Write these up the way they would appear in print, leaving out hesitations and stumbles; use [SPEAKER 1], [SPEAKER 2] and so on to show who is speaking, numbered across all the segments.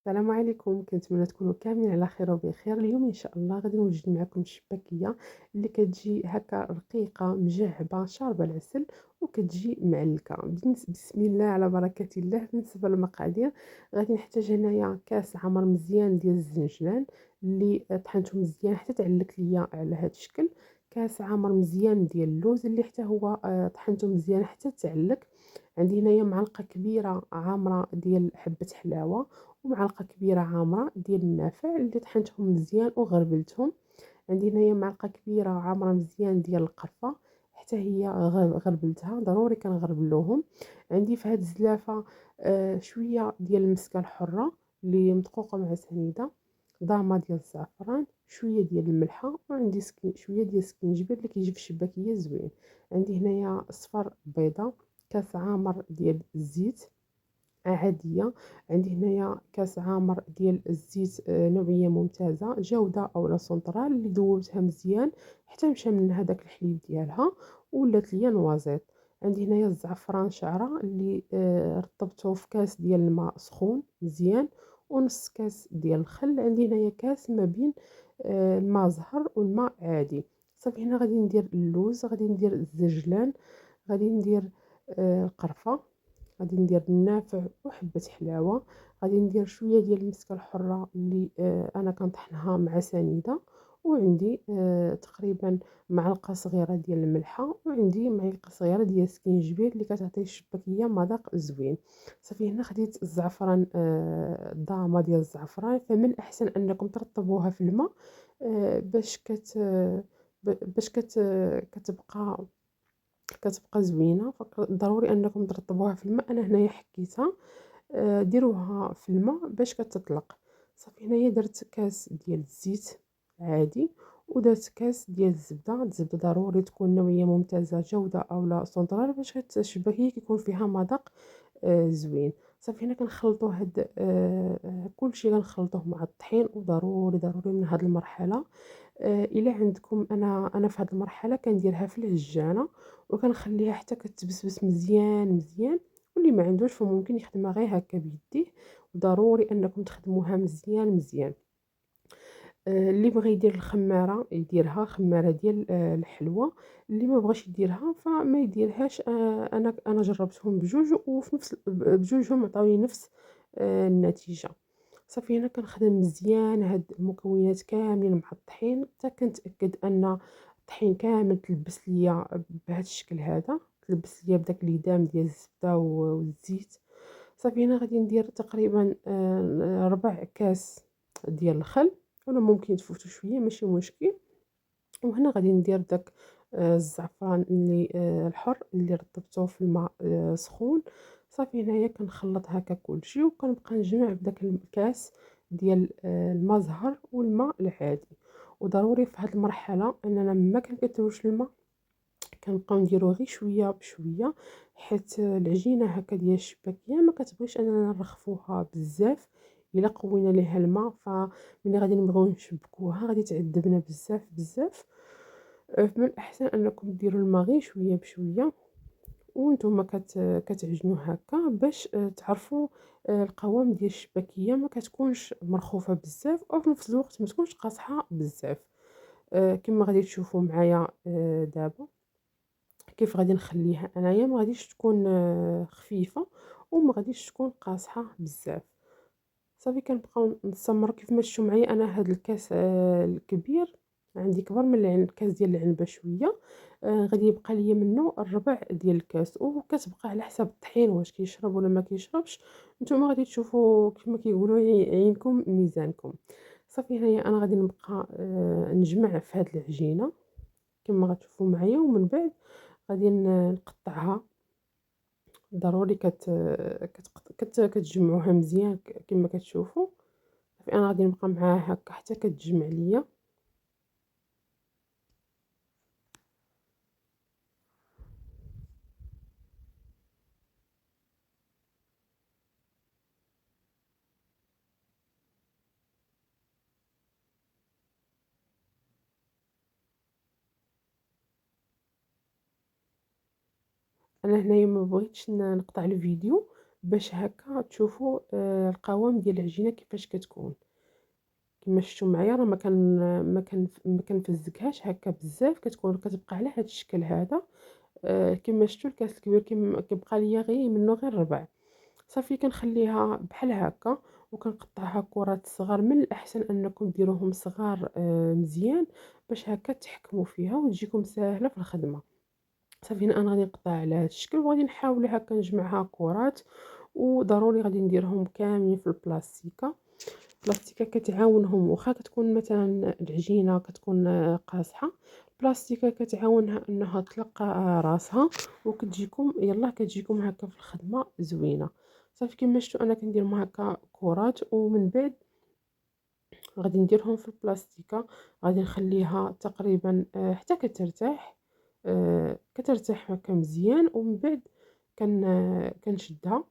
[SPEAKER 1] السلام عليكم، كنتمنى تكونوا كاملين على خير وبخير. اليوم ان شاء الله غادي نوجد معكم الشباكيه اللي كتجي هكا رقيقه مجعبه شاربه العسل وكتجي معلكه. بسم الله على بركه الله. بالنسبه للمقادير غادي نحتاج هنايا كاس عمر مزيان ديال الزنجلان اللي طحنته مزيان حتى تعلك ليا على هذا الشكل. كاس عمر مزيان ديال اللوز اللي حتى هو طحنته مزيان حتى تعلك. عندي هنايا معلقه كبيره عامره ديال حبه حلاوه، ومعلقة كبيرة عامرة ديال النافع اللي طحنتهم مزيان وغربلتهم. عندي هنايا معلقة كبيرة عامرة مزيان ديال القرفة حتى هي غربلتها، ضروري كنغربلوهم. عندي في هاد الزلافة شوية ديال المسكة الحرة اللي مدقوقة مع سنيدة، ضامة ديال الزعفران، شوية ديال الملحة، وعندي شوية ديال السكينجبير اللي كيجي في الشباكية زوين. عندي هنايا صفر بيضة، كاس عامر ديال الزيت عادية. عندي هنايا كاس عامر ديال الزيت نوعية ممتازة جودة أو سونطرال اللي ذوبتها مزيان حتى مشى من هذاك الحليب ديالها ولات ليا نوازيط. عندي هنايا الزعفران شعرة اللي رطبته في كاس ديال الماء سخون مزيان، ونص كاس ديال الخل. عندي هنايا كاس ما بين الماء زهر والماء عادي. صافي هنا غادي ندير اللوز، غادي ندير الزجلان، غادي ندير القرفة، غادي ندير النافع وحبة حلاوة، غادي ندير شوية ديال المسكة الحرة اللي أنا كنطحنها مع سنيدة، وعندي تقريبا معلقة صغيرة ديال الملحة، وعندي معلقة صغيرة ديال السكينجبير اللي كتعطي الشباكية مذاق زوين. صافي هنا خديت الزعفران، الضامة ديال الزعفران، فمن الأحسن أنكم ترطبوها في الماء باش كتبقى زوينه. ضروري انكم ترطبوها في الماء. انا هنايا حكيتها، ديروها في الماء باش كتطلق. صافي هنايا درت كاس ديال الزيت عادي، ودرت كاس ديال الزبده ضروري تكون نوعيه ممتازه جوده او لا سونطرال باش الشباكيه كيكون فيها مذاق زوين. صافي هنا كنخلطوا هاد كلشي كنخلطوه مع الطحين، وضروري ضروري من هاد المرحله إلا عندكم، أنا في هاد المرحلة كنديرها في العجانة وكنخليها حتى كتبسبس مزيان مزيان، واللي ما عندوش فممكن يخدمها غير هكا بيديه. وضروري أنكم تخدموها مزيان مزيان. اللي بغى يدير الخمارة يديرها، خمارة ديال الحلوى. اللي ما بغاش يديرها فما يديرهاش. أنا جربتهم بجوج وفي نفس بجوجهم عطاوني نفس النتيجة. صافي هنا كنخدم مزيان هاد المكونات كاملين مع الطحين حتى كنتأكد أن الطحين كامل تلبس ليا بهذا الشكل هذا، تلبس ليا بداك الهدام ديال الزبدة والزيت. صافي هنا غادي ندير تقريبا ربع كاس ديال الخل، ولا ممكن تفوتوا شويه ماشي مشكل. وهنا غادي ندير داك الزعفران اللي الحر اللي رطبته في الماء سخون. صافي هنايا كنخلط هكا كلشي وكنبقى نجمع بداك الكاس ديال الماء زهر والماء العادي. وضروري في هذه المرحله اننا ما كنكثروش الماء، كنبقاو نديرو غير شويه بشويه، حيت العجينه هكا ديال الشباكيه ما كتبغيش اننا نرخفوها بزاف. الا قوينا ليها الماء فملي غادي نبغيو نشبكوها غادي تعذبنا بزاف بزاف. فمن الاحسن انكم ديروا الماء غير شويه بشويه، وانتم كتعجنوا هكا باش تعرفوا القوام ديال الشباكيه ما كتكونش مرخوفه بزاف، او في نفس الوقت ما تكونش قاصحه بزاف. كما غادي تشوفوا معايا دابا كيف غادي نخليها انايا، ما غاديش تكون خفيفه وما غاديش تكون قاصحه بزاف. صافي كنبقاو نسمروا كيف ما شفتوا معايا. انا هاد الكاس الكبير عندي كبر من الكاس ديال العنبه شويه، غادي يبقى ليا منه الربع ديال الكاس، وكتبقى على حسب الطحين واش كيشرب ولا ما كيشربش. نتوما غادي تشوفوا كيف ما كيقولوا عينكم ميزانكم. صافي هنايا انا غادي نبقى نجمع في هاد العجينه كما غتشوفوا معايا، ومن بعد غادي نقطعها. ضروري كتجمعوها مزيان كما كتشوفوا. انا غادي نبقى معاها هكا حتى كتجمع ليا. انا هنايا ما بغيتش نقطع الفيديو، باش هكا تشوفوا القوام ديال العجينة كيفاش كتكون. كما شفتوا معايا راه ما كنفزكهاش هكا بزاف، كتبقى على هذا الشكل هذا. كما شفتوا الكاس الكبير كيبقى ليا منه غير ربع. صافي كنخليها بحال هكا وكنقطعها كرات صغار. من الاحسن انكم ديروهم صغار مزيان باش هكا تحكموا فيها وتجيكم ساهله في الخدمه. صافي هنا انا غادي نقطع على هذا الشكل وغادي نحاول هكا نجمعها كرات، وضروري غادي نديرهم كاملين في البلاستيكه. البلاستيكه كتعاونهم واخا كتكون مثلا العجينه كتكون قاصحه، البلاستيكه كتعاونها انها تلقى راسها وكتجيكم يلا كتجيكم هكا في الخدمه زوينه. صافي كما شفتوا انا كنديرهم هكا كرات، ومن بعد غادي نديرهم في البلاستيكه. غادي نخليها تقريبا حتى كترتاح، كترتاح هكا مزيان. ومن بعد كنشدها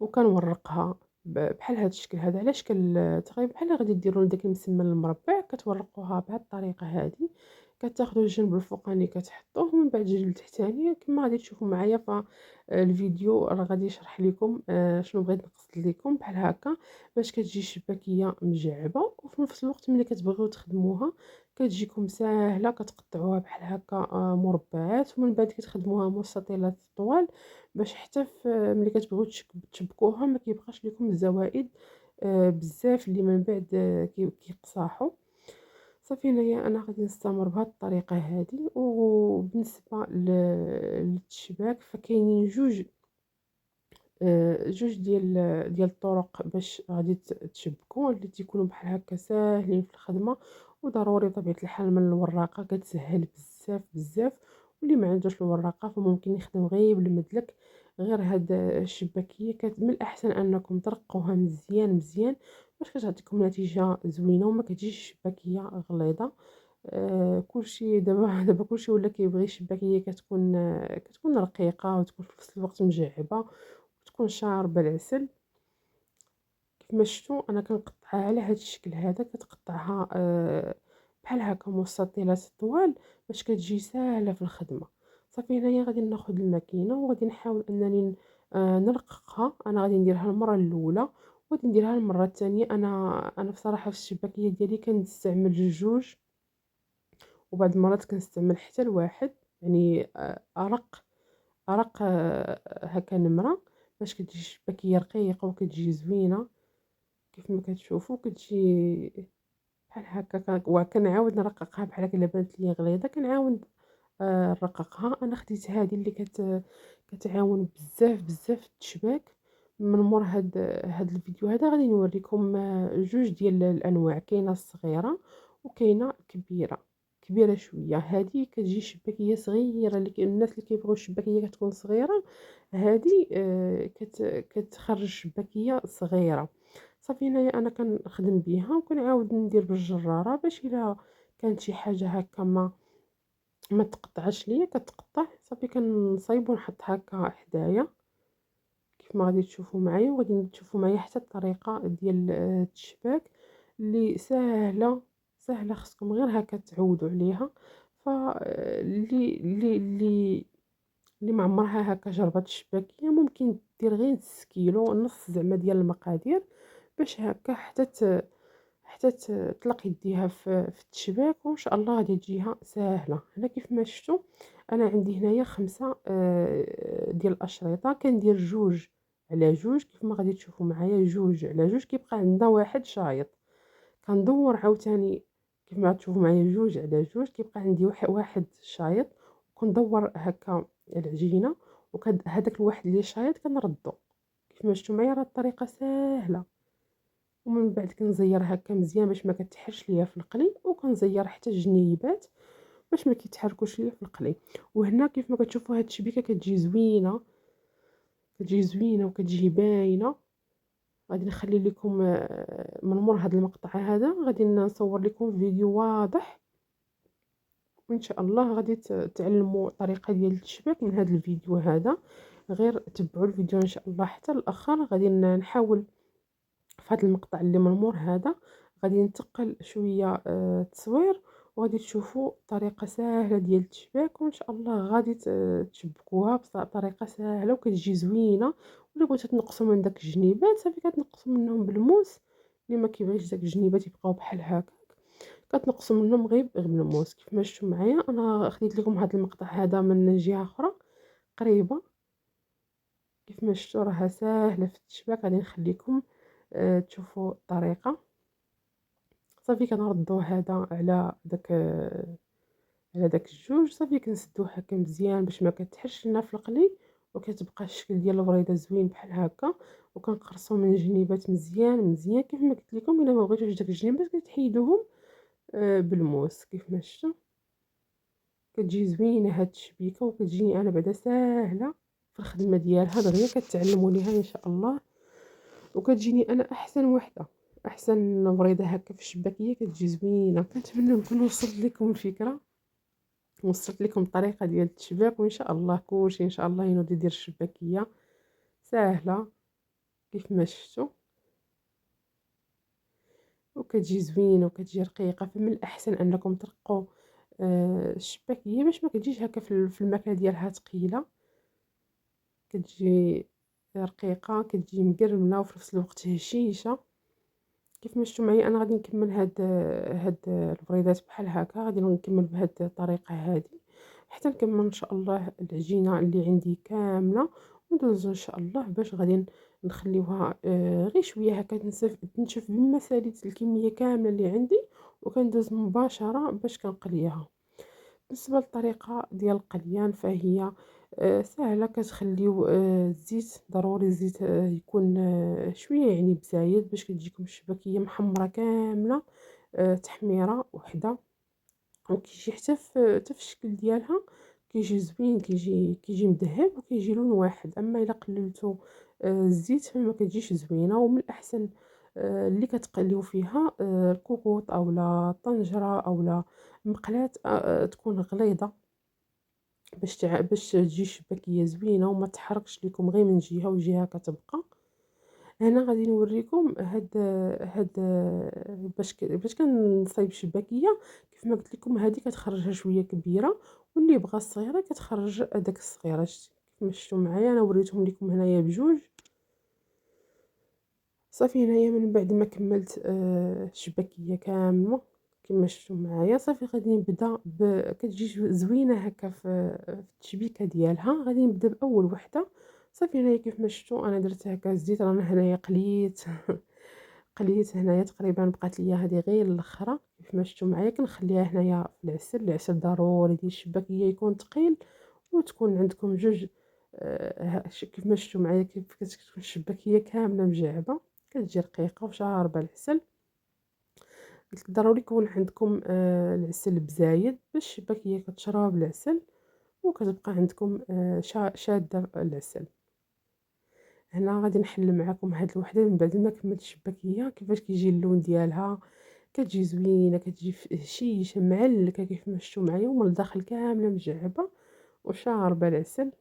[SPEAKER 1] وكنورقها بحال هذا الشكل هذا، على شكل تقريبا بحال غادي ديروا داك المسمن المربع. كتورقوها بهذه الطريقه هذه، كتاخذوا الجنب الفوقاني كتحطوه، ومن بعد الجنب التحتاني كما غادي تشوفوا معايا. فالفيديو راه غادي يشرح لكم شنو بغيت نقصد لكم بحال هكا، باش كتجي الشباكيه مجعبه، وفي نفس الوقت ملي كتبغيو تخدموها كتجيكم ساهله. كتقطعوها بحال هكا مربعات، ومن بعد كتخدموها مستطيلات طوال، باش حتى ملي كتبغيو تشبكوها ما كيبقاش لكم الزوائد بزاف اللي من بعد كيقصاحوا. صافي هنايا انا غادي نستمر بهذه الطريقه هذه. وبالنسبه للتشباك فكاينين جوج ديال الطرق باش غادي تشبكوا اللي تيكونوا بحال هكا ساهلين في الخدمه. وضروري بطبيعه الحال من الوراقه كتسهل بزاف بزاف. واللي ما عندوش الوراقه فممكن يخدم غير بالمدلك. غير هاد الشباكيه من الاحسن انكم ترقوها مزيان مزيان باش كتعطيكم نتيجه زوينه وما كتجيش الشباكيه غليظه. كلشي دابا كلشي ولا كيبغي شباكيه كتكون رقيقه وتكون في نفس الوقت مجعبه وتكون شاربه العسل. كيف ما شفتوا انا كنقطعها على هذا الشكل هذا، كتقطعها بحال هكا مستطيلات طوال باش كتجي ساهله في الخدمه. صافي هنايا غادي ناخذ الماكينه وغادي نحاول انني نرققها. انا غادي نديرها المره الاولى وغادي نديرها المره الثانيه. انا بصراحه في الشباكيه ديالي كنستعمل جوج، وبعض المرات كنستعمل حتى الواحد. يعني ارق هكا نمره باش كتجي الشباكيه رقيقه وكتجي زوينه. كيف ما كتشوفوا كتجي بحال هكا. وكنعاود نرققها بحال هكا الا بانت لي غليظه كنعاود نرققها. انا خديت هذه اللي كتعاون بزاف بزاف في التشباك. من مور هاد الفيديو هذا غادي نوريكم جوج ديال الانواع. كاينه الصغيره وكاينه كبيره. كبيره شويه هذه كتجي شباكيه صغيره. الناس اللي كيبغيو الشباكيه كتكون صغيره هذه كتخرج شباكيه صغيره. صافي هنايا انا كنخدم بها وكنعاود ندير بالجراره باش الا كانت شي حاجه هكا ما تقطعش ليا كتقطع. صافي كنصايب ونحط هكا حدايا كيف ما غادي تشوفوا معايا. وغادي تشوفوا معايا حتى الطريقه ديال التشباك اللي سهله سهله. خصكم غير هكا تعودوا عليها. اللي ما عمرها هكا جربت الشباكيه ممكن دير غير نص كيلو، نص زعما ديال المقادير، باش هكا حتى تطلق يديها في التشباك وان شاء الله غادي تجيها ساهله. هنا كيف ما شفتوا انا عندي هنايا 5 ديال الاشرطه. كندير جوج على جوج كيف ما غادي تشوفوا معايا. جوج على جوج كيبقى عندنا واحد شايط. كندور عاوتاني كيف ما تشوفوا معايا جوج على جوج كيبقى عندي واحد شايط. وكندور هكا العجينه هذاك الواحد اللي شايط كنردو. كيف ما شفتوا معايا راه الطريقه ساهله. ومن بعد كنزير هكا مزيان باش ما كتحرش ليا في القلي، وكنزير حتى الجنيبات باش ما كيتحركوش ليا في القلي. وهنا كيف ما كتشوفوا هاد التشبيكه كتجي زوينه، كتجي زوينه وكتجي باينه. غادي نخلي لكم من مور هذا المقطع هذا غادي نصور لكم فيديو واضح، وان شاء الله غادي تعلموا الطريقه ديال التشباك من هذا الفيديو هذا. غير تبعوا الفيديو ان شاء الله حتى الاخر. غادي نحاول في هذا المقطع اللي من مور هذا غادي ننتقل شويه تصوير، وغادي تشوفوا طريقة ساهلة ديال التشباك، وإن شاء الله غادي تشبكوها بطريقة ساهلة وكتجي زوينة. وإلا بغيتو تنقصوا من داك الجنيبات صافي كتنقصوا منهم بالموس، اللي ما كيبغيش داك الجنيبات يبقاو بحال هكا كتنقصوا منهم غير بالموس. كيف ما شفتوا معايا انا خديت لكم هذا المقطع هذا من جهة اخرى قريبة. كيف ما شفتوا راها ساهلة في التشباك. غادي نخليكم تشوفوا الطريقة. صافي كنردو هذا على داك الجوج، صافي كنسدوه هكا مزيان باش ما كتحش لنا في القلي، وكتبقى الشكل ديال الوريده زوين بحال هكا. وكنقرصوا من الجنيبات مزيان مزيان كيف ما قلت لكم. الا ما بغيتوش داك الجنيبات كتحيدوهم بالموس. كيف ما شفتوا كتجي زوينه هاد التشبيكه، وكتجيني انا بعدا ساهله في الخدمه ديالها، دغيا كتعلموا ليها ان شاء الله. وكتجيني انا احسن وحده، احسن بريده هكا في الشباكيه كتجي زوينه. كنتمنى نكون وصلت لكم الفكره، وصلت لكم الطريقه ديال التشباك، وان شاء الله كلشي ان شاء الله ينوض يدير الشباكيه ساهله كيف ما شفتوا. وكتجي زوينه وكتجي رقيقه. فمن الاحسن انكم ترقوا الشباكيه باش ما كتجيش هكا في الماكله ديالها ثقيله، كتجي رقيقه كتجي مقرمله وفي نفس الوقت هشيشه. كيف ما شفتوا معايا انا غادي نكمل هاد البريدات بحال هكا. غادي نكمل بهاد الطريقه هذه حتى نكمل ان شاء الله العجينه اللي عندي كامله، وندوزو ان شاء الله باش غادي نخليوها غير شويه هكا تنشف بما ساليت الكميه كامله اللي عندي، وكندوز مباشره باش كنقليها. بالنسبة للطريقة ديال القليان فهي ساهلة. كتخليو الزيت ضروري الزيت يكون شوية يعني بزايد باش كتجيكم الشباكية محمرة كاملة تحميرة وحدة. وكيجي حتى في الشكل ديالها كيجي زوين، كيجي مذهب وكيجي لون واحد. اما الا قللتو الزيت فما كتجيش زوينه. ومن الاحسن اللي كتقليو فيها الكوكوط اولا طنجره اولا مقلاة تكون غليظه باش تجي الشباكيه زوينه وما تحرقش لكم غير من جهه وجهه كتبقى. هنا غادي نوريكم هاد باش كنصايب الشباكيه. كيف ما قلت لكم هذه كتخرجها شويه كبيره، واللي بغى الصغيره كتخرج هذاك الصغيره. كيف ما شفتوا معايا انا وريتهم لكم هنايا بجوج. صافي هنايا من بعد ما كملت الشباكيه كامله كما شفتوا معايا صافي غادي نبدا كتجي زوينه هكا في التشبيكه ديالها. غادي نبدا باول وحده. صافي هنايا كيف ما شفتوا انا درت هكا الزيت. رانا هنايا قليت قليت هنايا تقريبا بقات ليا هذه غير الاخرى. كيف ما شفتوا معايا كنخليها هنايا في العسل ضروري ديال الشباكيه يكون ثقيل، وتكون عندكم جوج كيف ما شفتوا معايا كيف كتكون الشباكيه كامله مجعبه كتجي رقيقه وشاربه العسل. قلت ضروري يكون عندكم العسل بزايد باش الشباكيه كتشرب العسل وكتبقى عندكم شاده العسل. هنا غادي نحل معكم هاد الوحده من بعد ما كملت الشباكيه كيفاش كيجي اللون ديالها. كتجي زوينه كتجي هشيشه معلكه كيف ما شفتوا معايا، ومن الداخل كامله مجعبه وشاربه العسل.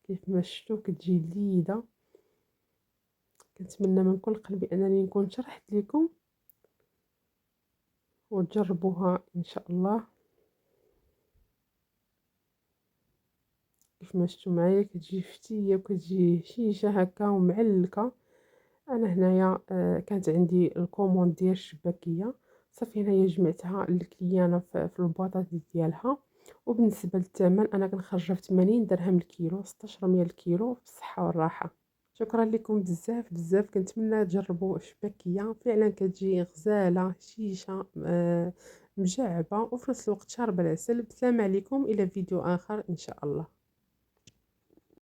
[SPEAKER 1] كيف ما شفتوا كتجي لذيذه. كنتمنى من كل قلبي انني نكون شرحت لكم وتجربوها ان شاء الله. كيف ما شفتوا معايا كتجي فتيه وكتجي هشيشه هكا ومعلكه. انا هنايا كانت عندي الكوموند ديال الشباكيه. صافي هنايا جمعتها للكليانه في البواطات ديالها. وبالنسبه للثمن انا كنخرجها في 80 درهم الكيلو، 16 ريال الكيلو بالصحه والراحه. شكرا لكم بزاف بزاف. كنتمنى تجربوا الشباكيه فعلا كتجي غزاله شيشه مجعبه وفي نفس الوقت شاربه العسل. بسلام عليكم الى فيديو اخر ان شاء الله.